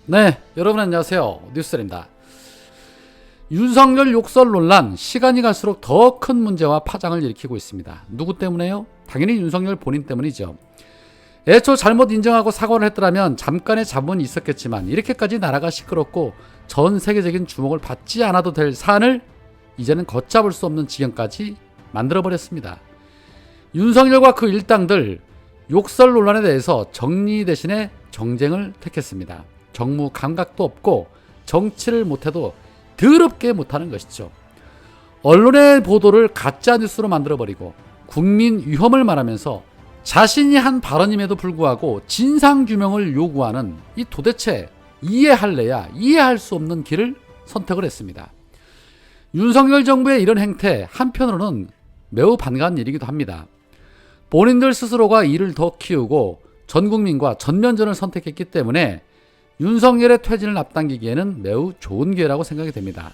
네, 여러분 안녕하세요. 뉴스입니다. 윤석열 욕설 논란 시간이 갈수록 더 큰 문제와 파장을 일으키고 있습니다. 누구 때문에요? 당연히 윤석열 본인 때문이죠. 애초 잘못 인정하고 사과를 했더라면 잠깐의 자문이 있었겠지만 이렇게까지 나라가 시끄럽고 전 세계적인 주목을 받지 않아도 될 사안을 이제는 걷잡을 수 없는 지경까지 만들어버렸습니다. 윤석열과 그 일당들 욕설 논란에 대해서 정리 대신에 정쟁을 택했습니다. 정무 감각도 없고 정치를 못해도 더럽게 못하는 것이죠. 언론의 보도를 가짜 뉴스로 만들어버리고 국민 위험을 말하면서 자신이 한 발언임에도 불구하고 진상규명을 요구하는 이 도대체 이해할래야 이해할 수 없는 길을 선택을 했습니다. 윤석열 정부의 이런 행태 한편으로는 매우 반가운 일이기도 합니다. 본인들 스스로가 일을 더 키우고 전 국민과 전면전을 선택했기 때문에 윤석열의 퇴진을 앞당기기에는 매우 좋은 기회라고 생각이 됩니다.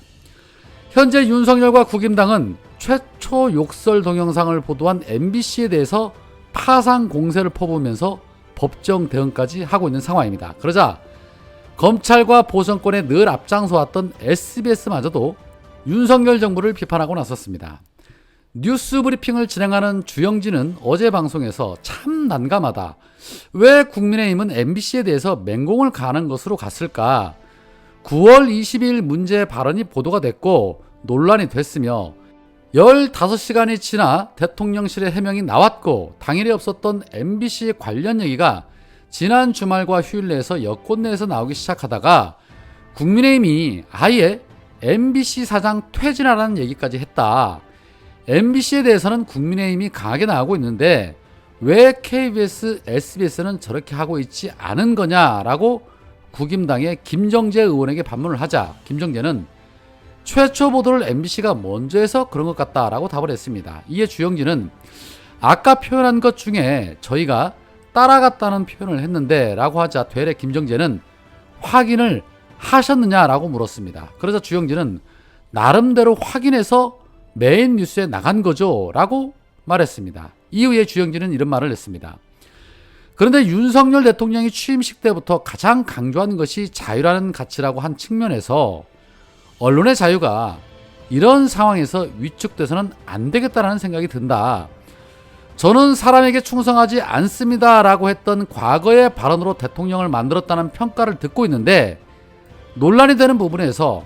현재 윤석열과 국임당은 최초 욕설 동영상을 보도한 MBC에 대해서 파상 공세를 퍼부으면서 법정 대응까지 하고 있는 상황입니다. 그러자 검찰과 보선권에 늘 앞장서왔던 SBS마저도 윤석열 정부를 비판하고 나섰습니다. 뉴스 브리핑을 진행하는 주영진은 어제 방송에서 참 난감하다. 왜 국민의힘은 MBC에 대해서 맹공을 가하는 것으로 갔을까? 9월 22일 문제 발언이 보도가 됐고 논란이 됐으며 15시간이 지나 대통령실의 해명이 나왔고 당일에 없었던 MBC 관련 얘기가 지난 주말과 휴일 내에서 여권 내에서 나오기 시작하다가 국민의힘이 아예 MBC 사장 퇴진하라는 얘기까지 했다. MBC에 대해서는 국민의힘이 강하게 나오고 있는데 왜 KBS, SBS는 저렇게 하고 있지 않은 거냐라고 국임당의 김정재 의원에게 반문을 하자 김정재는 최초 보도를 MBC가 먼저 해서 그런 것 같다라고 답을 했습니다. 이에 주영진은 아까 표현한 것 중에 저희가 따라갔다는 표현을 했는데 라고 하자 되레 김정재는 확인을 하셨느냐라고 물었습니다. 그러자 주영진은 나름대로 확인해서 메인 뉴스에 나간 거죠 라고 말했습니다. 이후에 주영진은 이런 말을 했습니다. 그런데 윤석열 대통령이 취임식 때부터 가장 강조한 것이 자유라는 가치라고 한 측면에서 언론의 자유가 이런 상황에서 위축돼서는 안 되겠다라는 생각이 든다. 저는 사람에게 충성하지 않습니다 라고 했던 과거의 발언으로 대통령을 만들었다는 평가를 듣고 있는데 논란이 되는 부분에서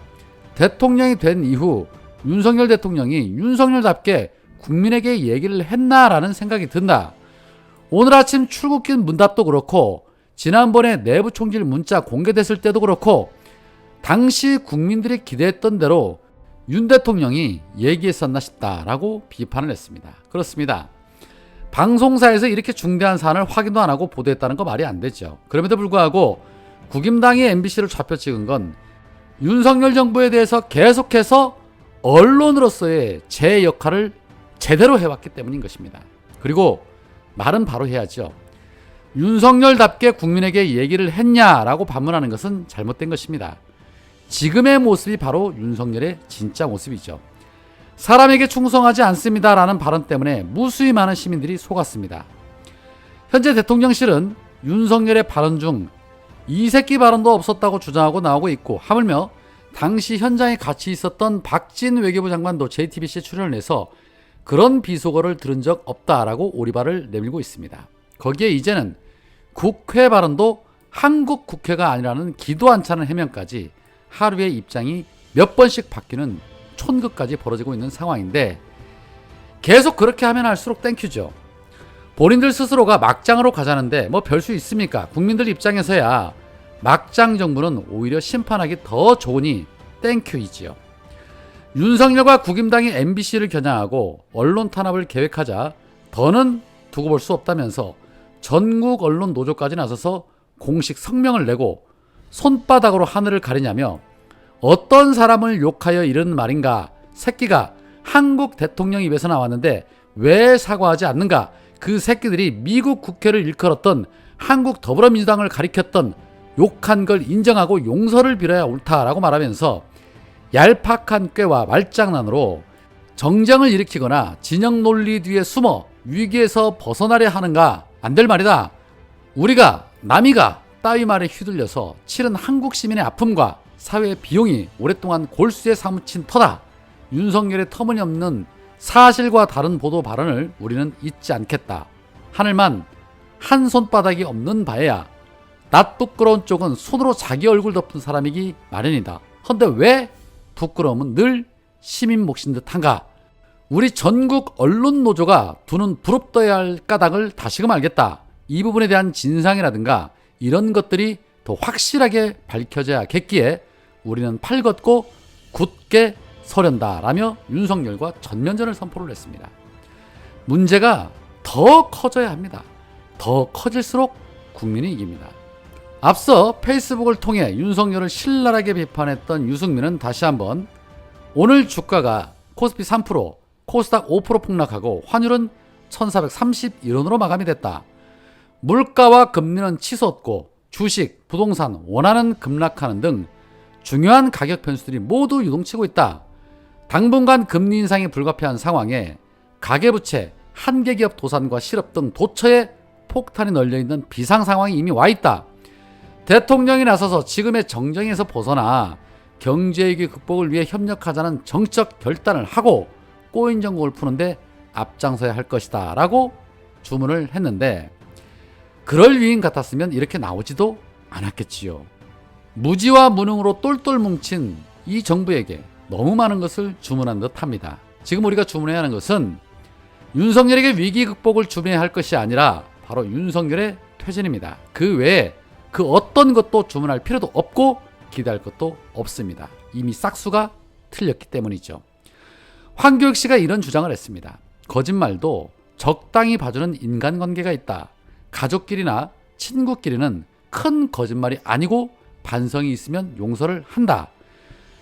대통령이 된 이후 윤석열 대통령이 윤석열답게 국민에게 얘기를 했나라는 생각이 든다. 오늘 아침 출국길 문답도 그렇고 지난번에 내부 총질 문자 공개됐을 때도 그렇고 당시 국민들이 기대했던 대로 윤 대통령이 얘기했었나 싶다라고 비판을 했습니다. 그렇습니다. 방송사에서 이렇게 중대한 사안을 확인도 안 하고 보도했다는 거 말이 안 되죠. 그럼에도 불구하고 국임당이 MBC를 좌표 찍은 건 윤석열 정부에 대해서 계속해서 언론으로서의 제 역할을 제대로 해왔기 때문인 것입니다. 그리고 말은 바로 해야죠. 윤석열답게 국민에게 얘기를 했냐라고 반문하는 것은 잘못된 것입니다. 지금의 모습이 바로 윤석열의 진짜 모습이죠. 사람에게 충성하지 않습니다라는 발언 때문에 무수히 많은 시민들이 속았습니다. 현재 대통령실은 윤석열의 발언 중 이새끼 발언도 없었다고 주장하고 나오고 있고 하물며 당시 현장에 같이 있었던 박진 외교부 장관도 JTBC에 출연을 해서 그런 비속어를 들은 적 없다라고 오리발을 내밀고 있습니다. 거기에 이제는 국회 발언도 한국 국회가 아니라는 기도 안 차는 해명까지 하루에 입장이 몇 번씩 바뀌는 촌극까지 벌어지고 있는 상황인데 계속 그렇게 하면 할수록 땡큐죠. 본인들 스스로가 막장으로 가자는데 뭐 별 수 있습니까? 국민들 입장에서야 막장 정부는 오히려 심판하기 더 좋으니 땡큐이지요. 윤석열과 국임당이 MBC를 겨냥하고 언론 탄압을 계획하자 더는 두고 볼 수 없다면서 전국 언론 노조까지 나서서 공식 성명을 내고 손바닥으로 하늘을 가리냐며 어떤 사람을 욕하여 이런 말인가? 새끼가 한국 대통령 입에서 나왔는데 왜 사과하지 않는가? 그 새끼들이 미국 국회를 일컬었던 한국 더불어민주당을 가리켰던 욕한 걸 인정하고 용서를 빌어야 옳다라고 말하면서 얄팍한 꾀와 말장난으로 정쟁을 일으키거나 진영 논리 뒤에 숨어 위기에서 벗어나려 하는가? 안 될 말이다. 우리가 남이가 따위 말에 휘둘려서 치른 한국 시민의 아픔과 사회의 비용이 오랫동안 골수에 사무친 터다. 윤석열의 터무니없는 사실과 다른 보도 발언을 우리는 잊지 않겠다. 하늘만 한 손바닥이 없는 바에야 낯 부끄러운 쪽은 손으로 자기 얼굴 덮은 사람이기 마련이다. 헌데 왜 부끄러움은 늘 시민 몫인 듯한가? 우리 전국 언론 노조가 두는 부럽떠야 할 까닭을 다시금 알겠다. 이 부분에 대한 진상이라든가 이런 것들이 더 확실하게 밝혀져야겠기에 우리는 팔 걷고 굳게 서련다 라며 윤석열과 전면전을 선포를 했습니다. 문제가 더 커져야 합니다. 더 커질수록 국민이 이깁니다. 앞서 페이스북을 통해 윤석열을 신랄하게 비판했던 유승민은 다시 한번 오늘 주가가 코스피 3%, 코스닥 5% 폭락하고 환율은 1431원으로 마감이 됐다. 물가와 금리는 치솟고 주식, 부동산, 원화는 급락하는 등 중요한 가격 변수들이 모두 유동치고 있다. 당분간 금리 인상이 불가피한 상황에 가계부채, 한계기업 도산과 실업 등 도처에 폭탄이 널려있는 비상 상황이 이미 와 있다. 대통령이 나서서 지금의 정쟁에서 벗어나 경제위기 극복을 위해 협력하자는 정책 결단을 하고 꼬인 전국을 푸는데 앞장서야 할 것이다 라고 주문을 했는데 그럴 위인 같았으면 이렇게 나오지도 않았겠지요. 무지와 무능으로 똘똘 뭉친 이 정부에게 너무 많은 것을 주문한 듯 합니다. 지금 우리가 주문해야 하는 것은 윤석열에게 위기 극복을 주문해야 할 것이 아니라 바로 윤석열의 퇴진입니다. 그 외에 그 어떤 것도 주문할 필요도 없고 기대할 것도 없습니다. 이미 싹수가 틀렸기 때문이죠. 황교익 씨가 이런 주장을 했습니다. 거짓말도 적당히 봐주는 인간관계가 있다. 가족끼리나 친구끼리는 큰 거짓말이 아니고 반성이 있으면 용서를 한다.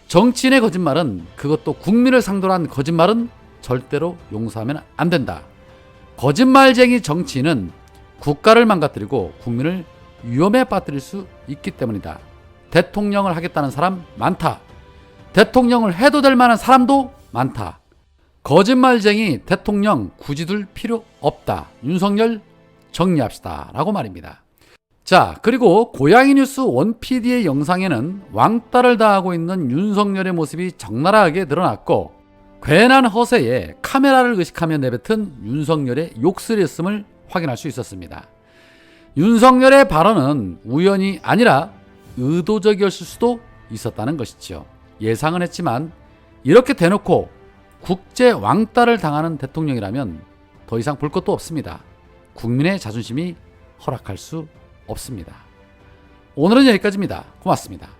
정치인의 거짓말은, 그것도 국민을 상대로 한 거짓말은 절대로 용서하면 안 된다. 거짓말쟁이 정치인은 국가를 망가뜨리고 국민을 위험에 빠뜨릴 수 있기 때문이다. 대통령을 하겠다는 사람 많다. 대통령을 해도 될 만한 사람도 많다. 거짓말쟁이 대통령 굳이 둘 필요 없다. 윤석열 정리합시다 라고 말입니다. 자, 그리고 고양이 뉴스 원PD의 영상에는 왕따를 당하고 있는 윤석열의 모습이 적나라하게 드러났고 괜한 허세에 카메라를 의식하며 내뱉은 윤석열의 욕설이었음을 확인할 수 있었습니다. 윤석열의 발언은 우연이 아니라 의도적이었을 수도 있었다는 것이죠. 예상은 했지만 이렇게 대놓고 국제 왕따를 당하는 대통령이라면 더 이상 볼 것도 없습니다. 국민의 자존심이 허락할 수 없습니다. 오늘은 여기까지입니다. 고맙습니다.